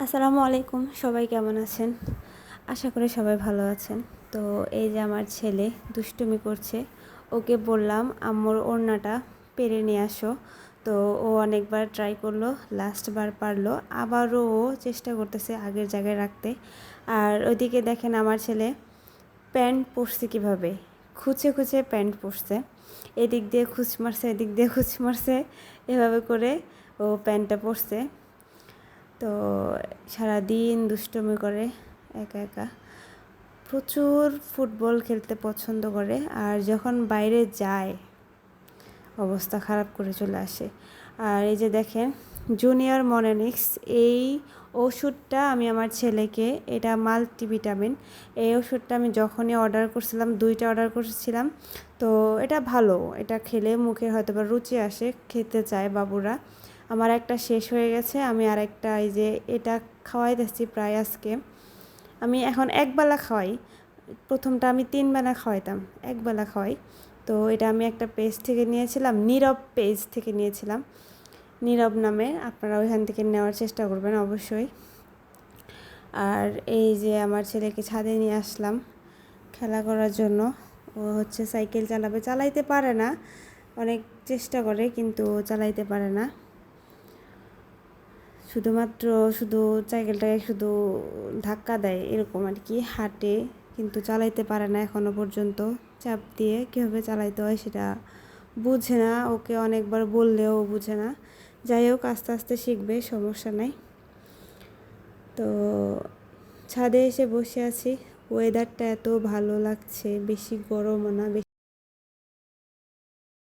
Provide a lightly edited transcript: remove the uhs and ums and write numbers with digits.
আসসালামু আলাইকুম, সবাই কেমন আছেন? আশা করি সবাই ভালো আছেন। তো এই যে আমার ছেলে দুষ্টুমি করছে, ওকে বললাম আম্মুর ওড়নাটা পেরে নিয়ে আসো। তো ও অনেকবার ট্রাই করলো, লাস্টবার পারলো, আবারও ও চেষ্টা করতেছে আগের জায়গায় রাখতে। আর ওইদিকে দেখেন আমার ছেলে প্যান্ট পরছে কীভাবে, খুঁচে খুঁচে প্যান্ট পরছে, এদিক দিয়ে খুঁচ মারছে, এদিক দিয়ে খুঁচ মারছে, এভাবে করে ও প্যান্টটা পরছে। তো সারাদিন দুষ্টুমি করে একা একা, প্রচুর ফুটবল খেলতে পছন্দ করে, আর যখন বাইরে যায় অবস্থা খারাপ করে চলে আসে। আর এই যে দেখেন জুনিয়র মনোনিক্স, এই ওষুধটা আমি আমার ছেলেকে, এটা মাল্টিভিটামিন, এই ওষুধটা আমি যখনই অর্ডার করছিলাম, 2টা অর্ডার করেছিলাম। তো এটা ভালো, এটা খেলে মুখে হয়তো বা রুচি আসে, খেতে চায় বাবুরা। আমার একটা শেষ হয়ে গেছে, আমি আরেকটা এই যে এটা খাওয়াইতেছি প্রায় আজকে। আমি এখন একবেলা খাওয়াই, প্রথমটা আমি 3 বেলা খাওয়াইতাম, একবেলা খাওয়াই। তো এটা আমি একটা পেজ থেকে নিয়েছিলাম, নীরব পেজ থেকে নিয়েছিলাম, নীরব নামে, আপনারা ওইখান থেকে নেওয়ার চেষ্টা করবেন অবশ্যই। আর এই যে আমার ছেলেকে ছাদে নিয়ে আসলাম খেলা করার জন্য। ও হচ্ছে সাইকেল চালাবে, চালাইতে পারে না, অনেক চেষ্টা করে কিন্তু চালাইতে পারে না, শুধুমাত্র শুধু সাইকেলটাকে শুধু ধাক্কা দেয় এরকম আর কি, হাঁটে কিন্তু চালাইতে পারে না এখনও পর্যন্ত। চাপ দিয়ে কীভাবে চালাইতে হয় সেটা বুঝে না, ওকে অনেকবার বললেও বুঝে না। যাই হোক, আস্তে আস্তে শিখবে, সমস্যা নাই। তো ছাদে এসে বসে আছি, ওয়েদারটা এত ভালো লাগছে, বেশি গরমও না,